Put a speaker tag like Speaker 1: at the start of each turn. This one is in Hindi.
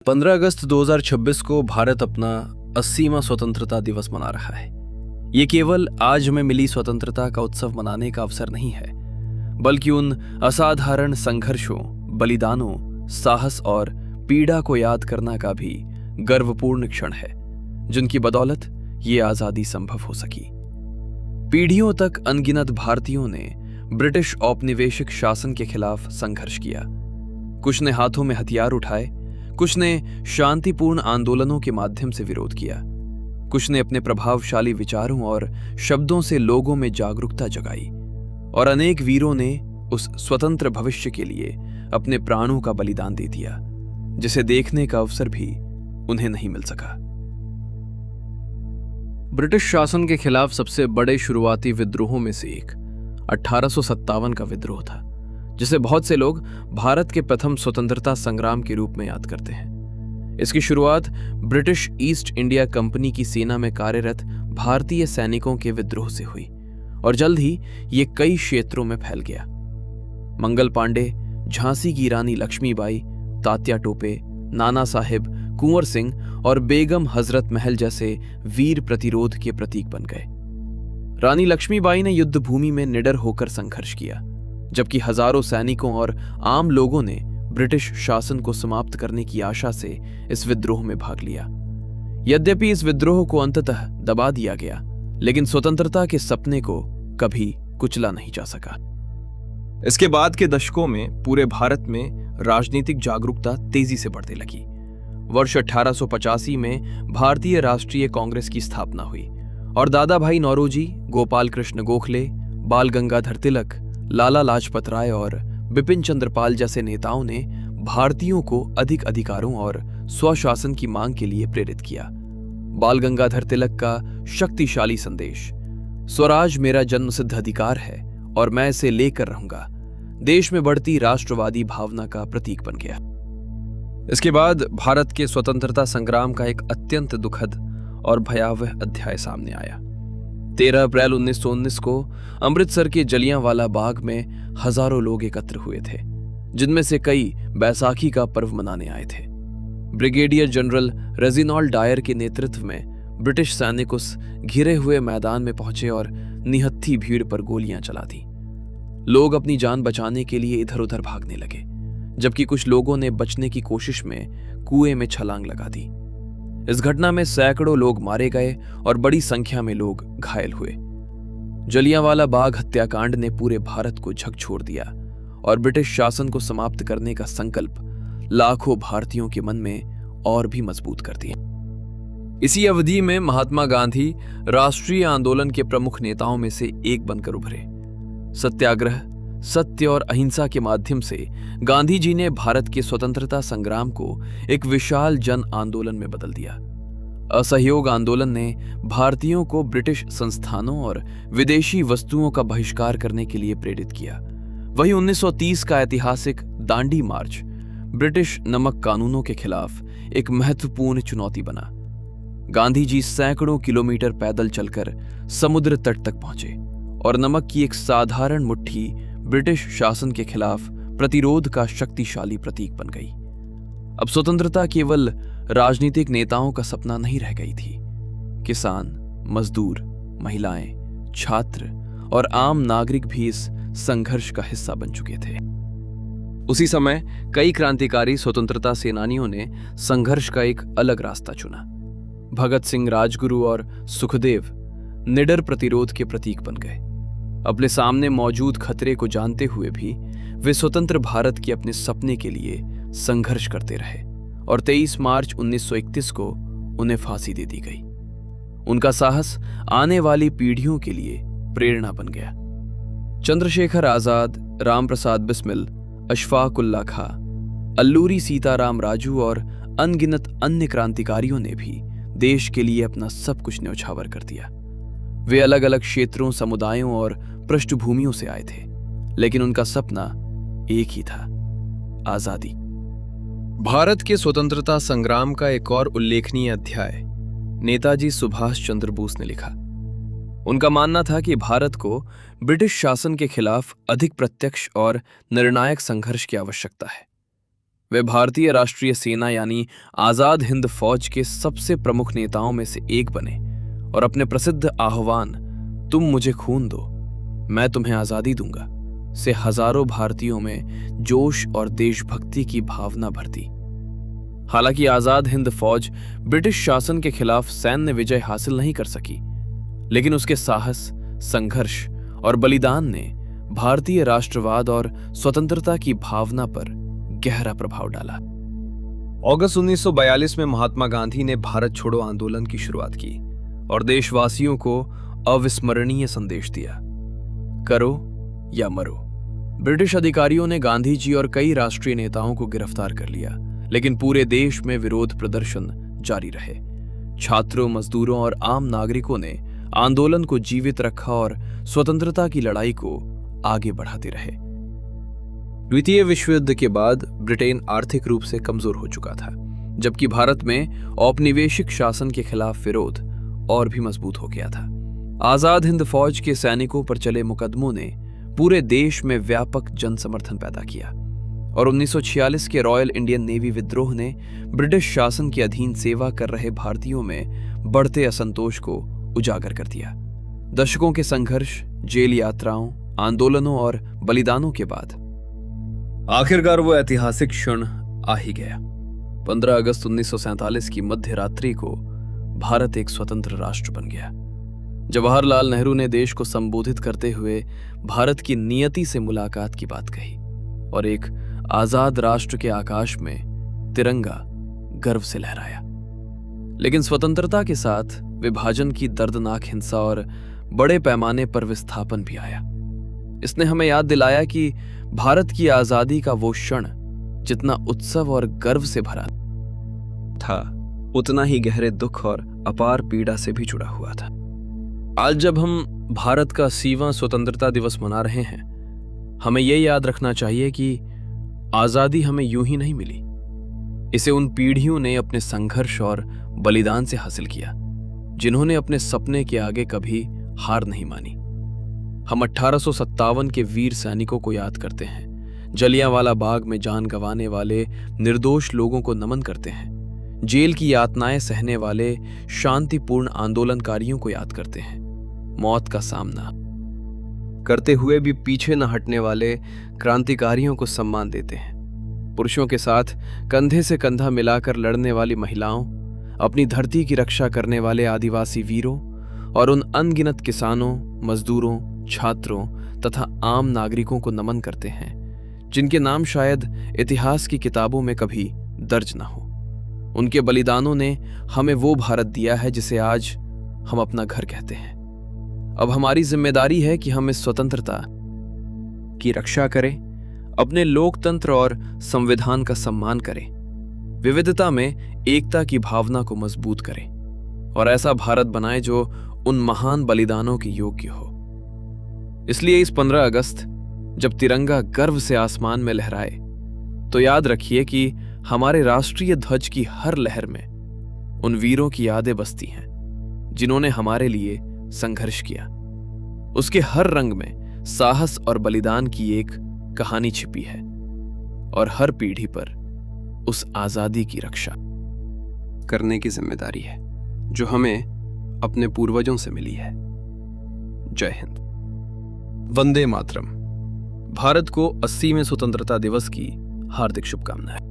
Speaker 1: 15 अगस्त 2026 को भारत अपना 80वां स्वतंत्रता दिवस मना रहा है। ये केवल आज हमें मिली स्वतंत्रता का उत्सव मनाने का अवसर नहीं है, बल्कि उन असाधारण संघर्षों, बलिदानों, साहस और पीड़ा को याद करना का भी गर्वपूर्ण क्षण है, जिनकी बदौलत ये आजादी संभव हो सकी। पीढ़ियों तक अनगिनत भारतीयों ने ब्रिटिश औपनिवेशिक शासन के खिलाफ संघर्ष किया। कुछ ने हाथों में हथियार उठाए, कुछ ने शांतिपूर्ण आंदोलनों के माध्यम से विरोध किया, कुछ ने अपने प्रभावशाली विचारों और शब्दों से लोगों में जागरूकता जगाई, और अनेक वीरों ने उस स्वतंत्र भविष्य के लिए अपने प्राणों का बलिदान दे दिया, जिसे देखने का अवसर भी उन्हें नहीं मिल सका। ब्रिटिश शासन के खिलाफ सबसे बड़े शुरुआती विद्रोहों में से एक 1857 का विद्रोह था, जिसे बहुत से लोग भारत के प्रथम स्वतंत्रता संग्राम के रूप में याद करते हैं। इसकी शुरुआत ब्रिटिश ईस्ट इंडिया कंपनी की सेना में कार्यरत भारतीय सैनिकों के विद्रोह से हुई, और जल्द ही ये कई क्षेत्रों में फैल गया। मंगल पांडे, झांसी की रानी लक्ष्मीबाई, तात्या टोपे, नाना साहिब, कुंवर सिंह और बेगम हजरत महल जैसे वीर प्रतिरोध के प्रतीक बन गए। रानी लक्ष्मीबाई ने युद्ध भूमि में निडर होकर संघर्ष किया, जबकि हजारों सैनिकों और आम लोगों ने ब्रिटिश शासन को समाप्त करने की आशा से इस विद्रोह में भाग लिया। यद्यपि इस विद्रोह को अंततः दबा दिया गया, लेकिन स्वतंत्रता के सपने को कभी कुचला नहीं जा सका। इसके बाद के दशकों में पूरे भारत में राजनीतिक जागरूकता तेजी से बढ़ने लगी। वर्ष 1885 में भारतीय राष्ट्रीय कांग्रेस की स्थापना हुई, और दादा भाई नौरोजी, गोपाल कृष्ण गोखले, बाल गंगाधर तिलक, लाला लाजपत राय और बिपिन चंद्र पाल जैसे नेताओं ने भारतीयों को अधिक अधिकारों और स्वशासन की मांग के लिए प्रेरित किया। बाल गंगाधर तिलक का शक्तिशाली संदेश, स्वराज मेरा जन्मसिद्ध अधिकार है और मैं इसे लेकर रहूंगा, देश में बढ़ती राष्ट्रवादी भावना का प्रतीक बन गया। इसके बाद भारत के स्वतंत्रता संग्राम का एक अत्यंत दुखद और भयावह अध्याय सामने आया। 13 अप्रैल 1919 को अमृतसर के जलियांवाला बाग में हजारों लोग एकत्र हुए थे, जिनमें से कई बैसाखी का पर्व मनाने आए थे। ब्रिगेडियर जनरल रेजिनॉल्ड डायर के नेतृत्व में ब्रिटिश सैनिक उस घिरे हुए मैदान में पहुंचे और निहत्थी भीड़ पर गोलियां चला दी। लोग अपनी जान बचाने के लिए इधर उधर भागने लगे, जबकि कुछ लोगों ने बचने की कोशिश में कुएं में छलांग लगा दी। इस घटना में सैकड़ों लोग मारे गए और बड़ी संख्या में लोग घायल हुए। जलियांवाला बाग हत्याकांड ने पूरे भारत को झकझोर दिया, और ब्रिटिश शासन को समाप्त करने का संकल्प लाखों भारतीयों के मन में और भी मजबूत कर दिया। इसी अवधि में महात्मा गांधी राष्ट्रीय आंदोलन के प्रमुख नेताओं में से एक बनकर उभरे। सत्याग्रह, सत्य और अहिंसा के माध्यम से गांधी जी ने भारत के स्वतंत्रता संग्राम को एक विशाल जन आंदोलन में बदल दिया। असहयोग आंदोलन ने भारतीयों को ब्रिटिश संस्थानों और विदेशी वस्तुओं का बहिष्कार करने के लिए प्रेरित किया। वहीं 1930 का ऐतिहासिक दांडी मार्च ब्रिटिश नमक कानूनों के खिलाफ एक महत्वपूर्ण चुनौती बना। गांधी जी सैकड़ों किलोमीटर पैदल चलकर समुद्र तट तक पहुंचे, और नमक की एक साधारण मुट्ठी ब्रिटिश शासन के खिलाफ प्रतिरोध का शक्तिशाली प्रतीक बन गई। अब स्वतंत्रता केवल राजनीतिक नेताओं का सपना नहीं रह गई थी। किसान, मजदूर, महिलाएं, छात्र और आम नागरिक भी इस संघर्ष का हिस्सा बन चुके थे। उसी समय कई क्रांतिकारी स्वतंत्रता सेनानियों ने संघर्ष का एक अलग रास्ता चुना। भगत सिंह, राजगुरु और सुखदेव निडर प्रतिरोध के प्रतीक बन गए। अपने सामने मौजूद खतरे को जानते हुए भी वे स्वतंत्र भारत के अपने सपने के लिए संघर्ष करते रहे, और 23 मार्च 1931 को उन्हें फांसी दे दी गई। उनका साहस आने वाली पीढ़ियों के लिए प्रेरणा बन गया। चंद्रशेखर आजाद, राम प्रसाद बिस्मिल, अशफाक उल्लाह खां, अल्लूरी सीताराम राजू और अनगिनत अन्य क्रांतिकारियों ने भी देश के लिए अपना सब कुछ न्यौछावर कर दिया। वे अलग अलग क्षेत्रों, समुदायों और पृष्ठभूमियों से आए थे, लेकिन उनका सपना एक ही था, आजादी। भारत के स्वतंत्रता संग्राम का एक और उल्लेखनीय अध्याय नेताजी सुभाष चंद्र बोस ने लिखा। उनका मानना था कि भारत को ब्रिटिश शासन के खिलाफ अधिक प्रत्यक्ष और निर्णायक संघर्ष की आवश्यकता है। वे भारतीय राष्ट्रीय सेना यानी आजाद हिंद फौज के सबसे प्रमुख नेताओं में से एक बने और अपने प्रसिद्ध आह्वान "तुम मुझे खून दो, मैं तुम्हें आजादी दूंगा" से हजारों भारतीयों में जोश और देशभक्ति की भावना भर दी। हालांकि आजाद हिंद फौज ब्रिटिश शासन के खिलाफ सैन्य विजय हासिल नहीं कर सकी, लेकिन उसके साहस, संघर्ष और बलिदान ने भारतीय राष्ट्रवाद और स्वतंत्रता की भावना पर गहरा प्रभाव डाला। अगस्त 1942 में महात्मा गांधी ने भारत छोड़ो आंदोलन की शुरुआत की और देशवासियों को अविस्मरणीय संदेश दिया, करो या मरो। ब्रिटिश अधिकारियों ने गांधी जी और कई राष्ट्रीय नेताओं को गिरफ्तार कर लिया, लेकिन पूरे देश में विरोध प्रदर्शन जारी रहे। छात्रों, मजदूरों और आम नागरिकों ने आंदोलन को जीवित रखा और स्वतंत्रता की लड़ाई को आगे बढ़ाते रहे। द्वितीय विश्व युद्ध के बाद ब्रिटेन आर्थिक रूप से कमजोर हो चुका था, जबकि भारत में औपनिवेशिक शासन के खिलाफ विरोध और भी मजबूत हो गया था। आजाद हिंद फौज के सैनिकों पर चले मुकदमों ने पूरे देश में व्यापक जन समर्थन पैदा किया और 1946 के रॉयल इंडियन नेवी विद्रोह ने ब्रिटिश शासन के अधीन सेवा कर रहे भारतीयों में बढ़ते असंतोष को उजागर कर दिया। दशकों के संघर्ष, जेल यात्राओं, आंदोलनों और बलिदानों के बाद आखिरकार वो ऐतिहासिक क्षण आ ही गया। 15 अगस्त 1947 की मध्य रात्रि को भारत एक स्वतंत्र राष्ट्र बन गया। जवाहरलाल नेहरू ने देश को संबोधित करते हुए भारत की नियति से मुलाकात की बात कही और एक आजाद राष्ट्र के आकाश में तिरंगा गर्व से लहराया। लेकिन स्वतंत्रता के साथ विभाजन की दर्दनाक हिंसा और बड़े पैमाने पर विस्थापन भी आया। इसने हमें याद दिलाया कि भारत की आजादी का वो क्षण जितना उत्सव और गर्व से भरा था, उतना ही गहरे दुख और अपार पीड़ा से भी जुड़ा हुआ था। आज जब हम भारत का 80वां स्वतंत्रता दिवस मना रहे हैं, हमें यह याद रखना चाहिए कि आजादी हमें यूं ही नहीं मिली। इसे उन पीढ़ियों ने अपने संघर्ष और बलिदान से हासिल किया, जिन्होंने अपने सपने के आगे कभी हार नहीं मानी। हम 1857 के वीर सैनिकों को याद करते हैं, जलियांवाला बाग में जान गंवाने वाले निर्दोष लोगों को नमन करते हैं, जेल की यातनाएं सहने वाले शांतिपूर्ण आंदोलनकारियों को याद करते हैं, मौत का सामना करते हुए भी पीछे न हटने वाले क्रांतिकारियों को सम्मान देते हैं, पुरुषों के साथ कंधे से कंधा मिलाकर लड़ने वाली महिलाओं, अपनी धरती की रक्षा करने वाले आदिवासी वीरों और उन अनगिनत किसानों, मजदूरों, छात्रों तथा आम नागरिकों को नमन करते हैं, जिनके नाम शायद इतिहास की किताबों में कभी दर्ज न हो। उनके बलिदानों ने हमें वो भारत दिया है जिसे आज हम अपना घर कहते हैं। अब हमारी जिम्मेदारी है कि हम इस स्वतंत्रता की रक्षा करें, अपने लोकतंत्र और संविधान का सम्मान करें, विविधता में एकता की भावना को मजबूत करें और ऐसा भारत बनाएं जो उन महान बलिदानों के योग्य हो। इसलिए इस 15 अगस्त जब तिरंगा गर्व से आसमान में लहराए, तो याद रखिए कि हमारे राष्ट्रीय ध्वज की हर लहर में उन वीरों की यादें बसती हैं, जिन्होंने हमारे लिए संघर्ष किया। उसके हर रंग में साहस और बलिदान की एक कहानी छिपी है और हर पीढ़ी पर उस आजादी की रक्षा करने की जिम्मेदारी है जो हमें अपने पूर्वजों से मिली है। जय हिंद। वंदे मातरम। भारत को 80वें स्वतंत्रता दिवस की हार्दिक शुभकामनाएं।